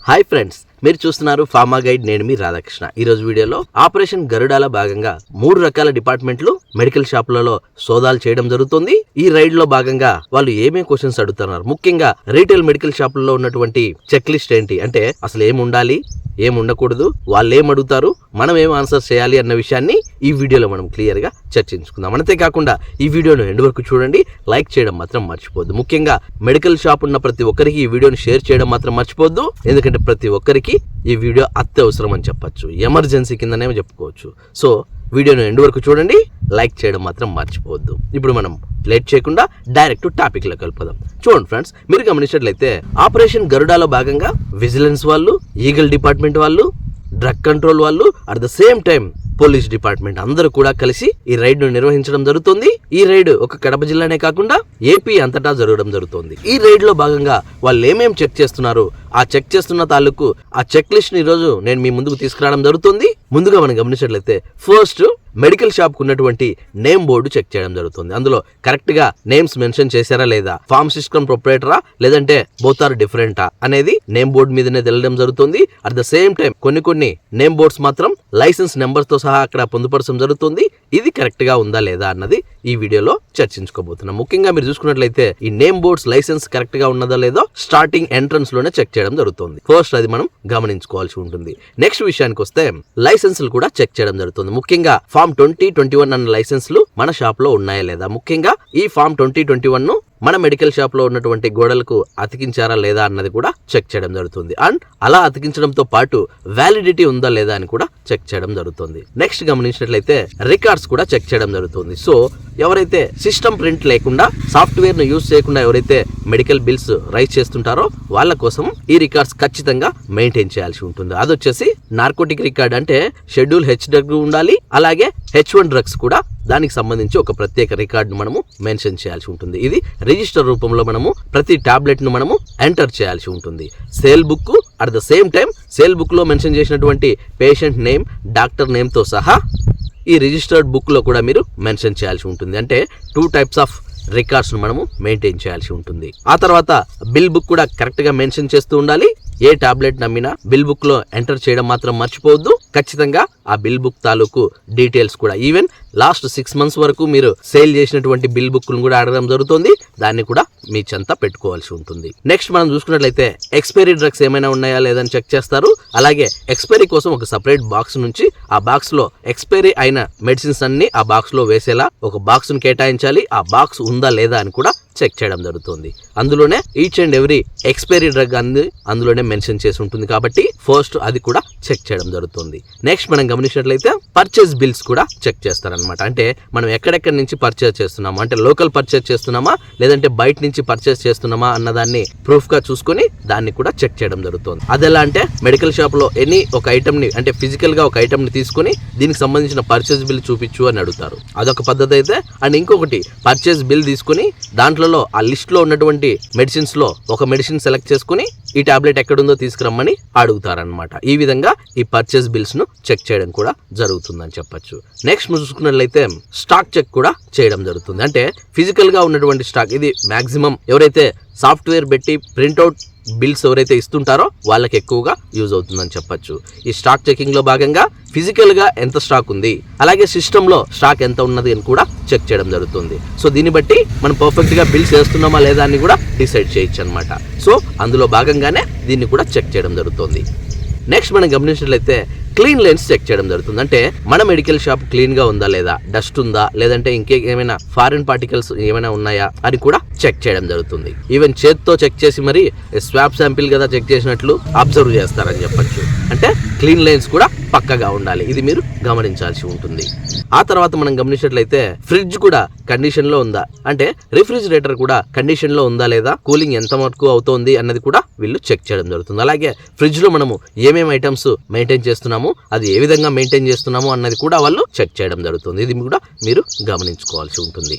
Hi friends, మీరు చూస్తున్నారు pharma guide. నేను మీ రాధాకృష్ణ. ఈ రోజు వీడియోలో ఆపరేషన్ గరుడాల భాగంగా 3 రకాల డిపార్ట్మెంట్లు మెడికల్ షాపులలో సోదాలు చేయడం జరుగుతుంది. ఈ రైడ్ లో భాగంగా వాళ్ళు ఏమేం క్వశ్చన్స్ అడుగుతున్నారు, ముఖ్యంగా రీటైల్ మెడికల్ షాపుల్లో ఉన్నటువంటి చెక్ లిస్ట్ ఏంటి, అంటే అసలు ఏం ఉండాలి, ఏం ఉండకూడదు, వాళ్ళు ఏం అడుగుతారు, మనం ఏం ఆన్సర్ చేయాలి అన్న విషయాన్ని ఈ వీడియోలో మనం క్లియర్ గా చర్చించుకుందాం. అంతేకాకుండా ఈ వీడియోను ఎండ్ వరకు చూడండి, లైక్ చేయడం మాత్రం మర్చిపోద్దు. ముఖ్యంగా మెడికల్ షాప్ ఉన్న ప్రతి ఒక్కరికి ఈ వీడియోని షేర్ చేయడం మాత్రం మర్చిపోద్దు, ఎందుకంటే ప్రతి ఒక్కరికి ఈ వీడియో అత్యవసరం అని చెప్పొచ్చు, ఎమర్జెన్సీ కిందనే చెప్పుకోవచ్చు. సో వీడియోను ఎండ్ వరకు చూడండి, లైక్ చేయడం మాత్రం మర్చిపోవద్దు. ఇప్పుడు మనం లేట్ చేయకుండా డైరెక్ట్ టాపిక్ లో కలుపుదాం. చూడండి ఫ్రెండ్స్, మీరు గమనించినట్లయితే ఆపరేషన్ గరుడాలో భాగంగా విజిలెన్స్ వాళ్ళు, ఈగల్ డిపార్ట్మెంట్ వాళ్ళు, డ్రగ్ కంట్రోల్ వాళ్ళు, at the same time police department అందరూ కూడా కలిసి ఈ రైడ్ ను నిర్వహించడం జరుగుతుంది. ఈ రైడ్ ఒక కడప జిల్లానే కాకుండా ఏపీ అంతటా జరగడం జరుగుతుంది. ఈ రైడ్ లో భాగంగా వాళ్ళు ఏమేం చెక్ చేస్తున్నారు, ఆ చెక్ చేస్తున్న తాలూకు ఆ చెక్ లిస్ట్ ని ఈరోజు నేను మీ ముందుకు తీసుకురావడం జరుగుతుంది. ముందుగా మనం గమనించినట్లయితే ఫస్ట్ మెడికల్ షాప్ కు ఉన్నటువంటి నేమ్ బోర్డు చెక్ చేయడం జరుగుతుంది. అందులో కరెక్ట్ గా నేమ్స్ మెన్షన్ చేశారా లేదా, ఫార్మసిస్టమ్ ప్రొపరేటరా లేదంటే బోత్ ఆర్ డిఫరెంటా అనేది నేమ్ బోర్డు మీదనే తెలియడం జరుగుతుంది. అట్ ద సేమ్ టైం కొన్ని నేమ్ బోర్డ్స్ మాత్రం లైసెన్స్ నెంబర్ తో సహా అక్కడ పొందుపరచడం జరుగుతుంది. ఇది కరెక్ట్ గా ఉందా లేదా అన్నది ఈ వీడియోలో చర్చించుకోబోతున్నాం. ముఖ్యంగా మీరు చూసుకున్నట్లయితే ఈ నేమ్ బోర్డ్స్ లైసెన్స్ కరెక్ట్ గా ఉన్నదా లేదో స్టార్టింగ్ ఎంట్రన్స్ లోనే చెక్ చేయడం జరుగుతుంది. ఫస్ట్ అది మనం గమనించుకోవాల్సి ఉంటుంది. నెక్స్ట్ విషయానికి వస్తే లైసెన్సులు కూడా చెక్ చేయడం జరుగుతుంది. ముఖ్యంగా ఫామ్ 2021 అన్న లైసెన్సులు మన షాప్ లో ఉన్నాయా లేదా, ముఖ్యంగా ఈ ఫామ్ 2021 ను మన మెడికల్ షాప్ లో ఉన్నటువంటి గోడలకు అతికించారా లేదా అన్నది కూడా చెక్ చేయడం జరుగుతుంది. అండ్ అలా అతికించడంతో పాటు వ్యాలిడిటీ ఉందా లేదా అని కూడా చెక్ చేయడం జరుగుతుంది. నెక్స్ట్ గమనించినట్లయితే రికార్డ్స్ కూడా చెక్ చేయడం జరుగుతుంది. సో ఎవరైతే సిస్టమ్ ప్రింట్ లేకుండా, సాఫ్ట్వేర్ ను యూజ్ చేయకుండా ఎవరైతే మెడికల్ బిల్స్ రైజ్ చేస్తుంటారో వాళ్ళ కోసం ఈ రికార్డ్స్ ఖచ్చితంగా మెయింటైన్ చేయాల్సి ఉంటుంది. అదొచ్చేసి నార్కోటిక్ రికార్డ్, అంటే షెడ్యూల్ H డ్రగ్ ఉండాలి, అలాగే H1 డ్రగ్స్ కూడా దానికి సంబంధించి ఒక ప్రత్యేక రికార్డు మనము మెన్షన్ చేయాల్సి ఉంటుంది. ఇది రిజిస్టర్ రూపంలో మనము ప్రతి టాబ్లెట్ ను మనము ఎంటర్ చేయాల్సి ఉంటుంది. Sale book, at the same time sale book లో మెన్షన్ చేసినటువంటి పేషెంట్ నేమ్, డాక్టర్ నేమ్ తో సహా ఈ రిజిస్టర్డ్ బుక్ లో కూడా మీరు మెన్షన్ చేయాల్సి ఉంటుంది. అంటే 2 టైప్స్ ఆఫ్ రికార్డ్స్ ను మనము మెయింటైన్ చేయాల్సి ఉంటుంది. ఆ తర్వాత బిల్ బుక్ కూడా కరెక్ట్ గా మెన్షన్ చేస్తూ ఉండాలి. ఏ టాబ్లెట్ నమ్మినా బిల్ బుక్ లో ఎంటర్ చేయడం మాత్రం మర్చిపోవద్దు. ఖచ్చితంగా ఆ బిల్ బుక్ తాలూకు డీటెయిల్స్ కూడా, ఈవెన్ లాస్ట్ 6 months వరకు మీరు సేల్ చేసినటువంటి బిల్ బుక్ ను కూడా అడగడం జరుగుతుంది. దాన్ని కూడా మీ చెంత పెట్టుకోవాల్సి ఉంటుంది. నెక్స్ట్ మనం చూసుకున్నట్లయితే ఎక్స్పైరీ డ్రగ్స్ ఏమైనా ఉన్నాయా లేదని చెక్ చేస్తారు. అలాగే ఎక్స్పైరీ కోసం ఒక సపరేట్ బాక్స్ నుంచి ఆ బాక్స్ లో ఎక్స్పైరీ అయిన మెడిసిన్స్ అన్ని ఆ బాక్స్ లో వేసేలా ఒక బాక్స్ ను కేటాయించాలి. ఆ బాక్స్ ఉందా లేదా అని కూడా చెక్ చేయడం జరుగుతుంది. అందులోనే each and every expiry drug అందులోనే మెన్షన్ చేసి ఉంటుంది కాబట్టి ఫస్ట్ అది కూడా చెక్ చేయడం జరుగుతుంది. నెక్స్ట్ మనం గమనించినట్లయితే పర్చేస్ బిల్స్ కూడా చెక్ చేస్తారనమాట. అంటే మనం ఎక్కడెక్కడి నుంచి పర్చేస్ చేస్తున్నామా, అంటే లోకల్ పర్చేస్ చేస్తున్నామా లేదంటే బయట నుంచి పర్చేస్ చేస్తున్నామా అన్నదాన్ని ప్రూఫ్ గా చూసుకొని దాన్ని కూడా చెక్ చేయడం జరుగుతుంది. అదెలా అంటే మెడికల్ షాప్ లో ఎనీ ఒక ఐటమ్ ని, అంటే ఫిజికల్ గా ఒక ఐటమ్ ని తీసుకుని దీనికి సంబంధించిన పర్చేస్ బిల్ చూపించు అని అడుగుతారు. అదొక పద్ధతి అయితే. అండ్ ఇంకొకటి పర్చేస్ బిల్ తీసుకుని దాంట్లో ఆ లిస్ట్ లో ఉన్నటువంటి మెడిసిన్స్ లో ఒక మెడిసిన్ సెలెక్ట్ చేసుకుని ఈ టాబ్లెట్ ఎక్కడుందో తీసుకురమ్మని అడుగుతారనమాట. ఈ విధంగా ఈ పర్చేస్ బిల్స్ ను చెక్ చేయడం కూడా జరుగుతుందని చెప్పొచ్చు. నెక్స్ట్ చూసుకున్నట్లయితే స్టాక్ చెక్ కూడా చేయడం జరుగుతుంది. అంటే ఫిజికల్ గా ఉన్నటువంటి స్టాక్, ఇది మాక్సిమం ఎవరైతే సాఫ్ట్వేర్ పెట్టి ప్రింట్అవుట్ బిల్స్ ఎవరైతే ఇస్తుంటారో వాళ్ళకి ఎక్కువగా యూజ్ అవుతుందని చెప్పొచ్చు. ఈ స్టాక్ చెకింగ్ లో భాగంగా ఫిజికల్ గా ఎంత స్టాక్ ఉంది, అలాగే సిస్టమ్ లో స్టాక్ ఎంత ఉన్నది అని కూడా చెక్ చేయడం జరుగుతుంది. సో దీన్ని బట్టి మనం పర్ఫెక్ట్ గా బిల్స్ వేస్తున్నామా లేదా అని కూడా డిసైడ్ చేయొచ్చు అనమాట. సో అందులో భాగంగానే దీన్ని కూడా చెక్ చేయడం జరుగుతుంది. నెక్స్ట్ మనం గమనించినట్లయితే క్లీన్ లైన్స్ చెక్ చేయడం జరుగుతుంది. అంటే మన మెడికల్ షాప్ క్లీన్ గా ఉందా లేదా, డస్ట్ ఉందా లేదంటే ఇంకేమైనా ఫారిన్ పార్టికల్స్ ఏమైనా ఉన్నాయా అని కూడా చెక్ చేయడం జరుగుతుంది. ఈవెన్ చేత్తో చెక్ చేసి మరి స్వాబ్ శాంపిల్ కదా చెక్ చేసినట్లు అబ్జర్వ్ చేస్తారని చెప్పొచ్చు. అంటే క్లీన్ లైన్స్ కూడా పక్కగా ఉండాలి, ఇది మీరు గమనించాల్సి ఉంటుంది. ఆ తర్వాత మనం గమనించినట్లయితే ఫ్రిడ్జ్ కూడా కండిషన్ లో ఉందా, అంటే రిఫ్రిజిరేటర్ కూడా కండిషన్ లో ఉందా లేదా, కూలింగ్ ఎంత మటుకు అవుతోంది అన్నది కూడా వీళ్ళు చెక్ చేయడం జరుగుతుంది. అలాగే ఫ్రిడ్జ్ లో మనము ఏమేమి ఐటమ్స్ మెయింటైన్ చేస్తున్నాము, అది ఏ విధంగా మెయింటైన్ చేస్తున్నాము అన్నది కూడా వాళ్ళు చెక్ చేయడం జరుగుతుంది. ఇది కూడా మీరు గమనించుకోవాల్సి ఉంటుంది.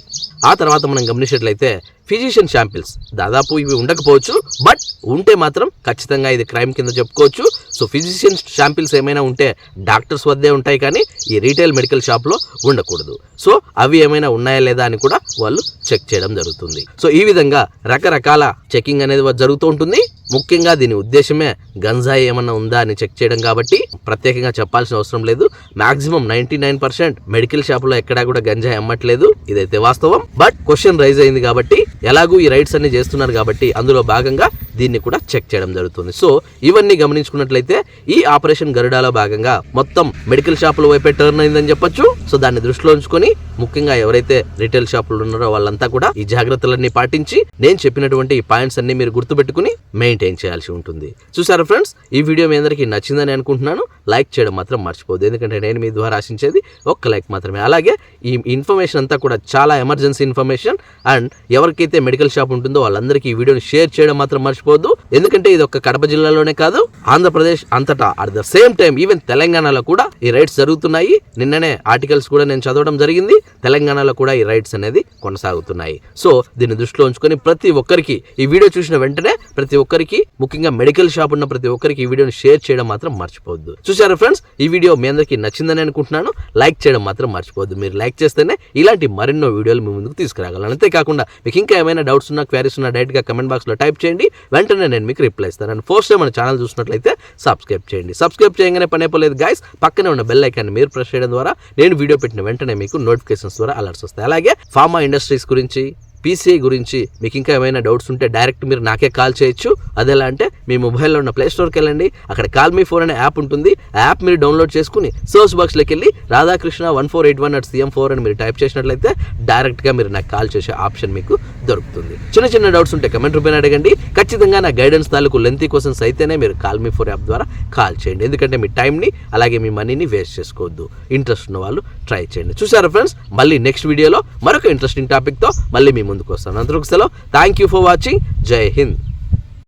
ఆ తర్వాత మనం గమనించినట్లయితే ఫిజిషియన్ శాంపిల్స్ దాదాపు ఇవి ఉండకపోవచ్చు, బట్ ఉంటే మాత్రం ఖచ్చితంగా ఇది క్రైమ్ కింద చెప్పుకోవచ్చు. సో ఫిజిషియన్ శాంపిల్స్ ఏమైనా ఉంటే డాక్టర్స్ వద్దే ఉంటాయి, కానీ ఈ రీటైల్ మెడికల్ షాప్లో ఉండకూడదు. సో అవి ఏమైనా ఉన్నాయా లేదా అని కూడా వాళ్ళు చెక్ చేయడం జరుగుతుంది. సో ఈ విధంగా రకరకాల చెకింగ్ అనేది జరుగుతూ ఉంటుంది. ముఖ్యంగా దీని ఉద్దేశమే గంజాయి ఏమన్నా ఉందా అని చెక్ చేయడం కాబట్టి ప్రత్యేకంగా చెప్పాల్సిన అవసరం లేదు. మాక్సిమం 99% మెడికల్ షాపులో ఎక్కడా కూడా గంజాయి అమ్మట్లేదు, ఇదైతే వాస్తవం. బట్ క్వశ్చన్ రైజ్ అయింది కాబట్టి, ఎలాగూ ఈ రైడ్స్ అన్ని చేస్తున్నారు కాబట్టి అందులో భాగంగా దీన్ని కూడా చెక్ చేయడం జరుగుతుంది. సో ఇవన్నీ గమనించుకున్నట్లయితే ఈ ఆపరేషన్ గరుడాలో భాగంగా మొత్తం మెడికల్ షాపుల వైపే టర్న్ అయిందని చెప్పొచ్చు. సో దాన్ని దృష్టిలో ఉంచుకొని ముఖ్యంగా ఎవరైతే రిటైల్ షాపులు ఉన్నారో వాళ్ళంతా కూడా ఈ జాగ్రత్తలన్నీ పాటించి నేను చెప్పినటువంటి ఈ పాయింట్స్ అన్ని మీరు గుర్తుపెట్టుకుని మెయింటైన్ చేయాల్సి ఉంటుంది. చూసారా ఫ్రెండ్స్, ఈ వీడియో మీ అందరికీ నచ్చిందని అనుకుంటున్నాను. లైక్ చేయడం మాత్రం మర్చిపోద్దు, ఎందుకంటే నేను మీ ద్వారా ఆశించేది ఒక్క లైక్ మాత్రమే. అలాగే ఈ ఇన్ఫర్మేషన్ అంతా కూడా చాలా ఎమర్జెన్సీ ఇన్ఫర్మేషన్, అండ్ ఎవరికైతే మెడికల్ షాప్ ఉంటుందో వాళ్ళందరికీ ఈ వీడియోని షేర్ చేయడం మాత్రం మర్చిపోద్దు. ఎందుకంటే ఇది ఒక కడప జిల్లాలోనే కాదు, ఆంధ్రప్రదేశ్ అంతటా at the same time even తెలంగాణలో కూడా ఈ రైడ్స్ జరుగుతున్నాయి. నిన్ననే ఆర్టికల్స్ కూడా నేను చదవడం జరిగింది, తెలంగాణలో కూడా ఈ రైడ్స్ అనేది కొనసాగుతున్నాయి. సో దీన్ని దృష్టిలో ఉంచుకొని ప్రతి ఒక్కరికి ఈ వీడియో చూసిన వెంటనే ప్రతి ఒక్కరికి, ముఖ్యంగా మెడికల్ షాప్ ఉన్న ప్రతి ఒక్కరికి ఈ వీడియోని షేర్ చేయడం మాత్రం మర్చిపోవద్దు. చూసారా ఫ్రెండ్స్, ఈ వీడియో మీ అందరికీ నచ్చిందని అనుకుంటున్నాను. లైక్ చేయడం మాత్రం మర్చిపోవద్దు. మీరు లైక్ చేస్తేనే ఇలాంటి మరెన్నో వీడియోలు మీ ముందుకు తీసుకురాగలను. అంతేకాకుండా మీకు ఇంకా ఏమైనా డౌట్స్ ఉన్నా, క్వారీస్ ఉన్నా డైరెక్ట్ గా కమెంట్ బాక్స్ లో టైప్ చేయండి, వెంటనే నేను మీకు రిప్లై ఇస్తాను. అండ్ ఫస్ట్ టైం మన ఛానల్ చూసినట్లయితే సబ్స్క్రైబ్ చేయండి. సబ్స్క్రైబ్ చేయగానే పని అయిపోలేదు గైస్, పక్కనే ఉన్న బెల్ ఐకాన్ మీరు ప్రెస్ చేయడం ద్వారా నేను వీడియో పెట్టిన వెంటనే మీకు నోటిఫికేషన్స్ ద్వారా అలర్ట్స్ వస్తాయి. అలాగే ఫార్మా ఇండస్ట్రీస్ గురించి, పీసీఐ గురించి మీకు ఇంకా ఏమైనా డౌట్స్ ఉంటే డైరెక్ట్ మీరు నాకే కాల్ చేయొచ్చు. అదెలా అంటే మీ మొబైల్లో ఉన్న ప్లే స్టోర్కి వెళ్ళండి, అక్కడ కాల్ మీ ఫోన్ అనే యాప్ ఉంటుంది. ఆ యాప్ మీరు డౌన్లోడ్ చేసుకుని సర్చ్ బాక్స్లోకి వెళ్ళి రాధాకృష్ణ 1481@CM4 అని మీరు టైప్ చేసినట్లయితే డైరెక్ట్గా మీరు నాకు కాల్ చేసే ఆప్షన్ మీకు దొరుకుతుంది. చిన్న చిన్న డౌట్స్ ఉంటే కమెంట్ రూపేణ అడగండి. ఖచ్చితంగా నా గైడెన్స్ తాలూకు లెంతీ క్వశ్చన్స్ అయితేనే మీరు కాల్ మీ 4 యాప్ ద్వారా కాల్ చేయండి, ఎందుకంటే మీ టైంని అలాగే మీ మనీని వేస్ట్ చేసుకోవద్దు. ఇంట్రెస్ట్ ఉన్న వాళ్ళు ట్రై చేయండి. చూసారా ఫ్రెండ్స్, మళ్ళీ నెక్స్ట్ వీడియోలో మరొక ఇంట్రెస్టింగ్ టాపిక్తో మళ్ళీ మీ ముందుకు వస్తాను. అంతవరకు సెలవు. Thank you for watching. జై హింద్.